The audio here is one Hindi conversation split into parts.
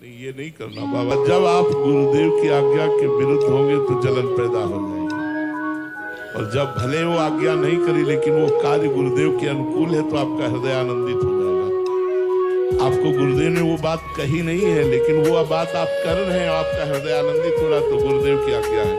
नहीं, ये नहीं करना बाबा। जब आप गुरुदेव की आज्ञा के विरुद्ध होंगे तो जलन पैदा हो जाएगी, और जब भले वो आज्ञा नहीं करी लेकिन वो कार्य गुरुदेव के अनुकूल है तो आपका हृदय आनंदित हो जाएगा। आपको गुरुदेव ने वो बात कही नहीं है लेकिन वो बात आप कर रहे हैं, आपका हृदय आनंदित हो रहा है, तो गुरुदेव की आज्ञा है।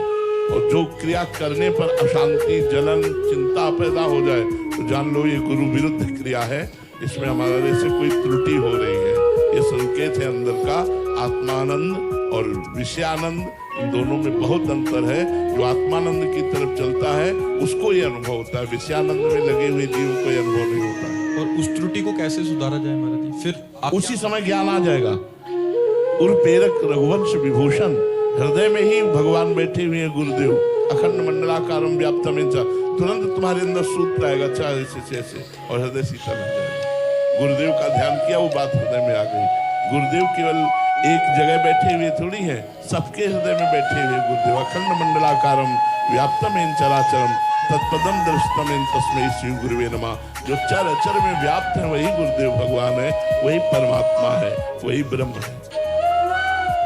और जो क्रिया करने पर अशांति, जलन, चिंता पैदा हो जाए तो जान लो ये गुरु विरुद्ध क्रिया है, इसमें हमारे से कोई त्रुटि हो रही है। ये संकेत है अंदर का। आत्मानंद और विषयानंद, इन दोनों में बहुत अंतर है। जो आत्मानंद की तरफ चलता है उसको ये अनुभव होता है, विषयानंद में लगे हुए जीव को ये अनुभव नहीं होता है। और उस त्रुटि को कैसे सुधारा जाए महाराज जी? फिर उसी समय ज्ञान आ जाएगा। उर्पेरक रघुवंश विभूषण, हृदय में ही भगवान बैठे हुए हैं गुरुदेव। अखंड मंडलाकारम व्याप्तम, तुरंत तुम्हारे अंदर सूत्र आएगा, अच्छा ऐसे ऐसे, और हृदय शीतल हो जाएगा। गुरुदेव का ध्यान किया, वो बात हृदय में आ गई। गुरुदेव केवल एक जगह बैठे हुए थोड़ी है, सबके हृदय में बैठे हुए गुरुदेव। अखंड मंडलाकारम व्याप्तम चराचरम तत्पदम दर्शतम तस्मै श्री गुरुवे नमः। जो चर अचर में व्याप्त है वही गुरुदेव भगवान है, वही परमात्मा है, वही ब्रह्म है।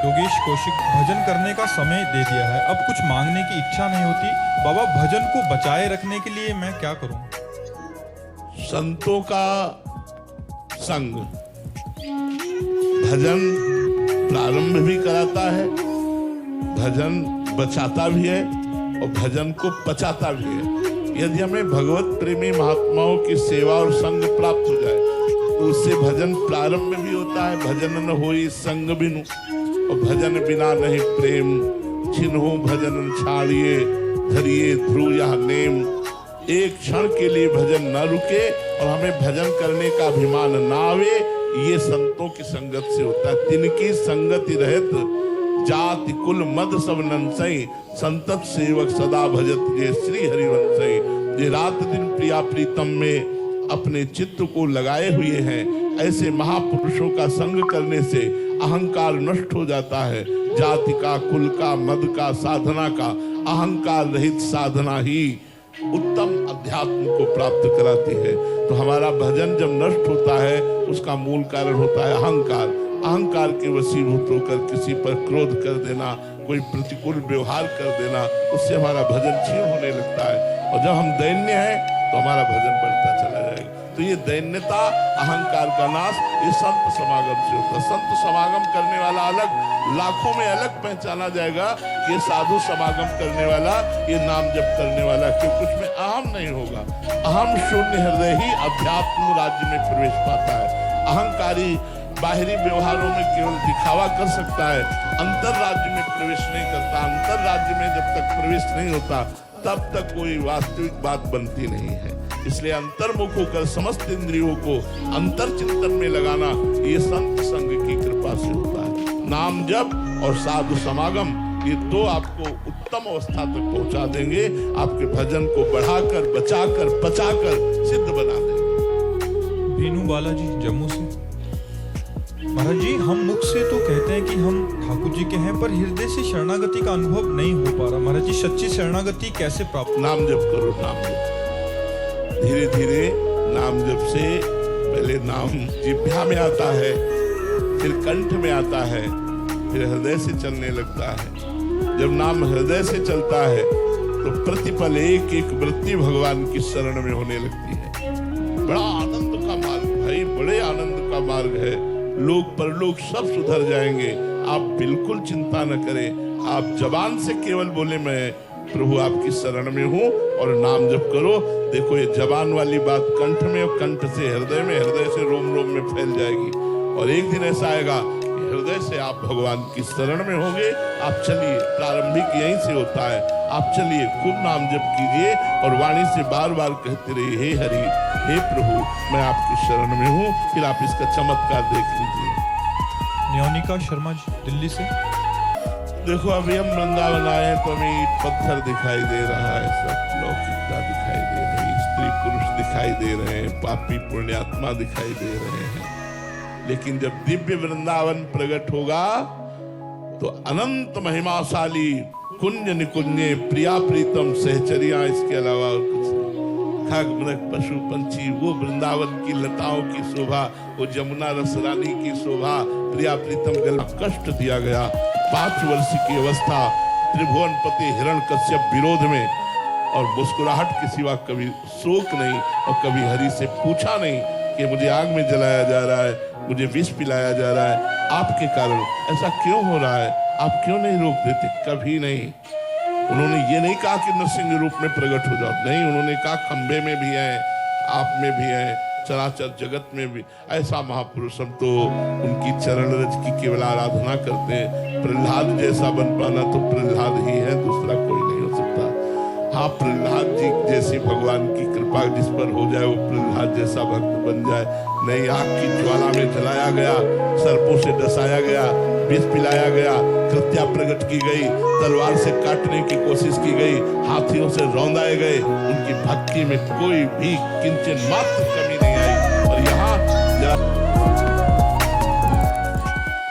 योगेश कौशिक, भजन करने का समय दे दिया है, अब कुछ मांगने की इच्छा नहीं होती। बाबा, भजन को बचाए रखने के लिए मैं क्या करूं? संतों का संग भजन प्रारंभ भी कराता है, भजन बचाता भी है और भजन को पचाता भी है। यदि हमें भगवत प्रेमी महात्माओं की सेवा और संग प्राप्त हो जाए तो उससे भजन प्रारंभ भी होता है। भजन न होई संग बिनु, और भजन बिना नहीं प्रेम। छिन्हो भजन छाड़िए, धरिए ध्रुव यह नेम। एक क्षण के लिए भजन न रुके और हमें भजन करने का अभिमान ना आवे, ये संतों की संगत से होता है। तिनकी संगति रहत जाति कुल मद सब नंसई, संतत सेवक सदा भजत ये श्री हरिवंशई। ये रात दिन प्रिया प्रीतम में अपने चित्त को लगाए हुए हैं। ऐसे महापुरुषों का संग करने से अहंकार नष्ट हो जाता है। जाति का, कुल का, मद का, साधना का, अहंकार रहित साधना ही उत्तम अध्यात्म को प्राप्त कराती है। तो हमारा भजन जब नष्ट होता है उसका मूल कारण होता है अहंकार। अहंकार के वशीभूत होकर किसी पर क्रोध कर देना, कोई प्रतिकूल व्यवहार कर देना, उससे हमारा भजन क्षीण होने लगता है। और जब हम दैन्य हैं तो हमारा भजन बढ़ता चला जाएगा। तो ये दैन्यता, अहंकार का नाश, ये संत समागम से होता है। संत समागम करने वाला अलग, लाखों में अलग पहचाना जाएगा। ये साधु समागम करने वाला, ये नाम जप करने वाला, क्योंकि उसमें अहम नहीं होगा। अहम शून्य हृदय ही अध्यात्म राज्य में प्रवेश पाता है। अहंकारी बाहरी व्यवहारों में केवल दिखावा कर सकता है, अंतर राज्य में प्रवेश नहीं करता। अंतर राज्य में जब तक प्रवेश नहीं होता तब तक कोई वास्तविक बात बनती नहीं है। इसलिए अंतर्मुख होकर समस्त इंद्रियों को अंतर चिंतन में लगाना, ये संत संग की कृपा से होता है। नाम जप और साधु समागम, ये दो आपको उत्तम अवस्था तक पहुंचा देंगे, आपके भजन को बढ़ाकर, बचाकर, पचाकर सिद्ध बना देंगे। बीनू बालाजी जम्मू से, महाराज जी, हम मुख से तो कहते हैं कि हम ठाकुर जी के हैं, पर हृदय से शरणागति का अनुभव नहीं हो पा रहा। महाराज जी, सच्ची शरणागति कैसे प्राप्त? नाम जप करो, नाम जप धीरे धीरे। नाम जप से पहले नाम जिह्वा में आता है, फिर कंठ में आता है, फिर हृदय से चलने लगता है। जब नाम हृदय से चलता है तो प्रतिपल एक एक वृत्ति भगवान की शरण में होने लगती है। बड़ा आनंद का मार्ग भाई, बड़े आनंद का मार्ग है। लोग परलोक सब सुधर जाएंगे, आप बिल्कुल चिंता न करें। आप जबान से केवल बोले मैं प्रभु आपकी शरण में हूँ और नाम जप करो। देखो ये जबान वाली बात कंठ में और कंठ से हृदय में, हृदय से रोम रोम में फैल जाएगी। और एक दिन ऐसा आएगा कि हृदय से आप भगवान की शरण में होंगे। आप चलिए, प्रारंभिक यहीं से होता है। आप चलिए, खूब नाम जप कीजिए और वाणी से बार बार कहते रहिए, हे हरि, हे प्रभु, मैं आपकी शरण में हूँ। फिर आप इसका चमत्कार देख लीजिए। न्योनिका शर्मा जी दिल्ली से, देखो अभी हम वृंदावन आए हैं तो हमें ईंट पत्थर दिखाई दे रहा है, सब लौकिकता दिखाई दे रही है, स्त्री पुरुष दिखाई दे रहे हैं, पापी पुण्यात्मा दिखाई दे रहे हैं। लेकिन जब दिव्य वृंदावन प्रकट होगा तो अनंत महिमाशाली कुंज निकुंजे प्रिया प्रीतम सहचरिया, इसके अलावा और कुछ नहीं। खग मृग पशु पंछी, वो वृंदावन की लताओं की शोभा, वो जमुना रस रानी की शोभा, प्रिया प्रीतम गल कष्ट दिया गया। 5 वर्ष की अवस्था त्रिभुवनपति हिरण्यकश्यप विरोध में, और मुस्कुराहट के सिवा कभी शोक नहीं, और कभी हरि से पूछा नहीं कि मुझे आग में जलाया जा रहा है, मुझे विष पिलाया जा रहा है, आपके कारण ऐसा क्यों हो रहा है, आप क्यों नहीं रोक देते, कभी नहीं। उन्होंने ये नहीं कहा कि नरसिंह रूप में प्रकट हो जाओ, नहीं, उन्होंने कहा खंबे में भी है, आप में भी है, चराचर जगत में भी। ऐसा महापुरुष हम तो उनकी चरण रज की केवल आराधना करते हैं। प्रहलाद जैसा बन पाना तो प्रहलाद ही है, दूसरा कोई नहीं हो सकता। हाँ, प्रहलाद जी जैसी भगवान की कृपा जिस पर हो जाए वो प्रहलाद जैसा भक्त बन जाए। नहीं, आग की ज्वाला में जलाया गया, सर्पों से डसाया गया, विष पिलाया गया, कृत्या प्रकट की गई, तलवार से काटने की कोशिश की गई, हाथियों से रौंदाए गए, उनकी भक्ति में कोई भी किंचन मात्र कमी नहीं आई। और यहाँ